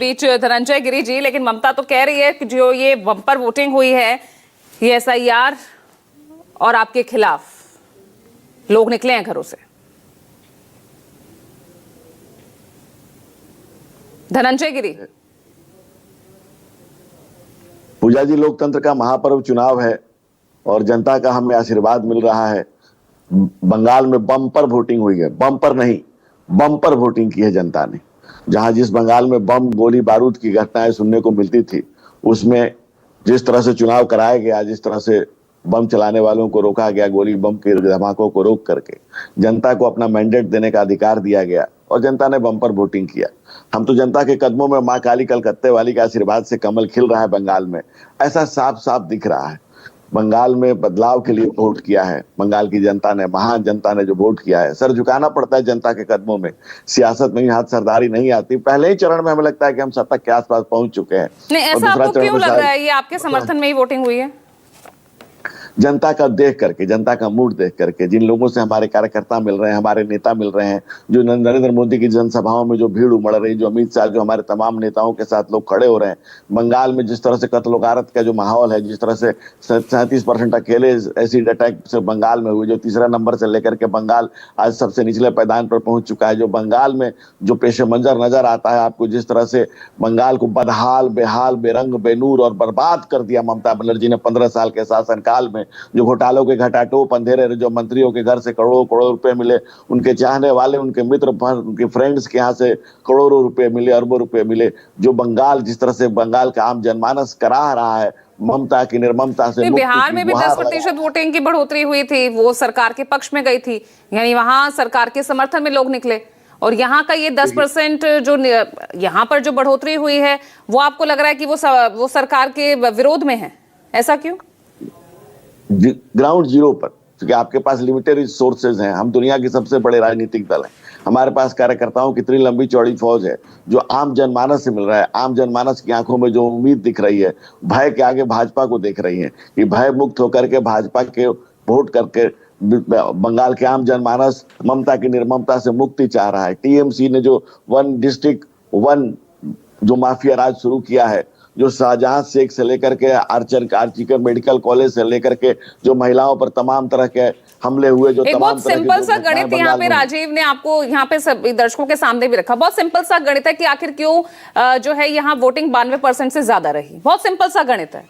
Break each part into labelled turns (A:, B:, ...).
A: बीच धनंजय गिरी जी, लेकिन ममता तो कह रही है कि जो ये बम्पर वोटिंग हुई है ये एसआईआर और आपके खिलाफ लोग निकले हैं घरों से। धनंजय गिरी।
B: पूजा जी, लोकतंत्र का महापर्व चुनाव है और जनता का हमें आशीर्वाद मिल रहा है। बंगाल में बम्पर वोटिंग हुई है, बम्पर नहीं बम्पर वोटिंग की है जनता ने। जहां जिस बंगाल में बम गोली बारूद की घटनाएं सुनने को मिलती थी, उसमें जिस तरह से चुनाव कराया गया, जिस तरह से बम चलाने वालों को रोका गया, गोली बम के धमाकों को रोक करके जनता को अपना मैंडेट देने का अधिकार दिया गया और जनता ने बम्पर वोटिंग किया। हम तो जनता के कदमों में मां काली कलकत्ते वाली के आशीर्वाद से कमल खिल रहा है बंगाल में, ऐसा साफ साफ दिख रहा है। बंगाल में बदलाव के लिए वोट किया है बंगाल की जनता ने, महान जनता ने जो वोट किया है। सर झुकाना पड़ता है जनता के कदमों में, सियासत में ही हाथ सरदारी नहीं आती। पहले ही चरण में हमें लगता है कि हम सत्ता के आसपास पहुंच चुके हैं।
A: नहीं, ऐसा आपको क्यों लग रहा है? ये आपके समर्थन में ही वोटिंग हुई है?
B: जनता का देख करके, जनता का मूड देख करके, जिन लोगों से हमारे कार्यकर्ता मिल रहे हैं, हमारे नेता मिल रहे हैं, जो नरेंद्र मोदी की जनसभाओं में जो भीड़ उमड़ रही, जो अमित शाह, जो हमारे तमाम नेताओं के साथ लोग खड़े हो रहे हैं। बंगाल में जिस तरह से कत्ल गारत का जो माहौल है, जिस तरह से 37% अकेले एसिड अटैक से बंगाल में हुए, जो तीसरा नंबर से लेकर के बंगाल आज सबसे निचले पैदान पर पहुंच चुका है। जो बंगाल में जो पेश मंजर नजर आता है आपको, जिस तरह से बंगाल को बदहाल, बेहाल, बेरंग, बेनूर और बर्बाद कर दिया ममता बनर्जी ने 15 साल के शासनकाल में। जो घोटालों के घटाटोप अंधेरे, जो मंत्रियों के घर से करोड़ों करोड़ रुपए मिले, उनके चाहने वाले, उनके मित्र, उनके फ्रेंड्स के यहाँ से करोड़ों रुपए मिले, अरबों रुपए मिले। जो बंगाल, जिस तरह से बंगाल का आम जनमानस करा रहा है ममता की निर्ममता से।
A: बिहार में भी 10% वोटिंग की बढ़ोतरी हुई थी, वो सरकार के पक्ष में गई थी, यानी वहां सरकार के समर्थन में लोग निकले। और यहाँ का ये 10% जो यहाँ पर जो बढ़ोतरी हुई है, वो आपको लग रहा है कि वो सरकार के विरोध में है? ऐसा क्यों?
B: ग्राउंड जीरो पर, क्योंकि आपके पास लिमिटेड रिसोर्सेज हैं। हम दुनिया के सबसे बड़े राजनीतिक दल हैं। हमारे पास कार्यकर्ताओं की इतनी लंबी चौड़ी फौज है जो आम जनमानस से मिल रहा है। आम जनमानस की आंखों में जो उम्मीद दिख रही है, भय के आगे भाजपा को देख रही है कि भय मुक्त होकर के भाजपा के वोट करके बंगाल के आम जनमानस ममता की निर्ममता से मुक्ति चाह रहा है। टीएमसी ने जो 1 डिस्ट्रिक्ट 1 जो माफिया राज शुरू किया है, जो शाहजहां शेख से लेकर के आर्चिकर मेडिकल कॉलेज से लेकर के जो महिलाओं पर तमाम तरह के हमले हुए, जो तमाम
A: बहुत सिंपल सा गणित यहाँ पे राजीव ने आपको यहाँ पे सब दर्शकों के सामने भी रखा। बहुत सिंपल सा गणित है कि आखिर क्यों जो है यहाँ वोटिंग 92% से ज्यादा रही। बहुत सिंपल सा गणित है,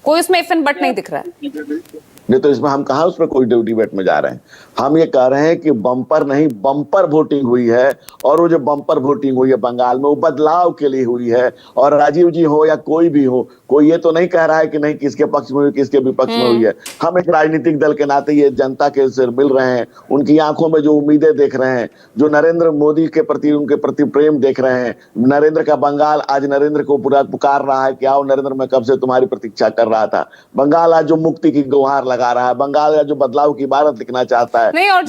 A: कोई इसमें इफ एंड बट नहीं दिख रहा है।
B: नहीं तो इसमें हम कहा उसमें कोई डिबेट में जा रहे हैं। हम ये कह रहे हैं कि बम्पर नहीं बम्पर वोटिंग हुई है, और वो जो बम्पर वोटिंग हुई है बंगाल में, वो बदलाव के लिए हुई है। और राजीव जी हो या कोई भी हो, कोई ये तो नहीं कह रहा है कि नहीं किसके पक्ष में हुई, किसके विपक्ष में हुई है। हम एक राजनीतिक दल के नाते ये जनता के से मिल रहे हैं, उनकी आंखों में जो उम्मीदें देख रहे हैं, जो नरेंद्र मोदी के प्रति उनके प्रति प्रेम देख रहे हैं। नरेंद्र का बंगाल आज नरेंद्र को पूरा पुकार रहा है कि आओ नरेंद्र, मैं कब से तुम्हारी प्रतीक्षा कर रहा था। बंगाल आज जो मुक्ति की गुहार लगा रहा है, बंगाल आज जो बदलाव की इबारत लिखना चाहता है।
A: नहीं, और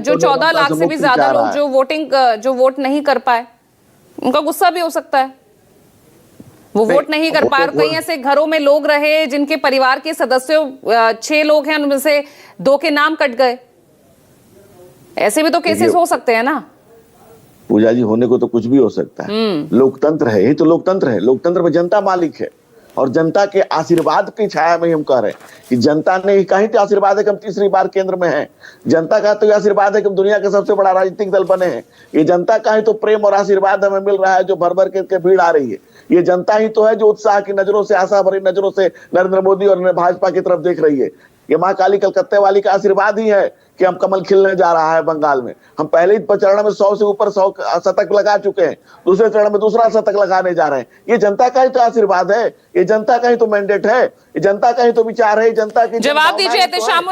A: जो 14 लाख से भी ज्यादा लोग जो वोट नहीं कर पाए, उनका गुस्सा भी हो सकता है। वो वोट नहीं कर पाए। कई ऐसे घरों में लोग रहे जिनके परिवार के सदस्यों 6 लोग हैं, उनमें से 2 के नाम कट गए। ऐसे भी तो केसेस हो सकते हैं ना
B: पूजा जी। होने को तो कुछ भी हो सकता है। लोकतंत्र है, यही तो लोकतंत्र है। लोकतंत्र में जनता मालिक है और जनता के आशीर्वाद की छाया में हम कह रहे हैं कि जनता ने कहीं तो आशीर्वाद है कि हम तीसरी बार केंद्र में हैं। जनता का तो आशीर्वाद है कि हम दुनिया के सबसे बड़ा राजनीतिक दल बने हैं। ये जनता का ही तो प्रेम और आशीर्वाद हमें मिल रहा है, जो भर भर के भीड़ आ रही है। ये जनता ही तो है जो उत्साह की नजरों से, आशा भरी नजरों से नरेंद्र मोदी और भाजपा की तरफ देख रही है। ये मां काली कलकत्ते वाली का आशीर्वाद ही है कि हम कमल खिलने जा रहा है बंगाल में। हम पहले ही चरण में 100 से ऊपर 100 शतक लगा चुके हैं, दूसरे चरण में दूसरा शतक लगाने जा रहे हैं। ये जनता का ही तो आशीर्वाद है, ये जनता का ही तो मैंडेट है, ये जनता का ही तो विचार है, जनता की।
A: जवाब दीजिए एहतेशामुल।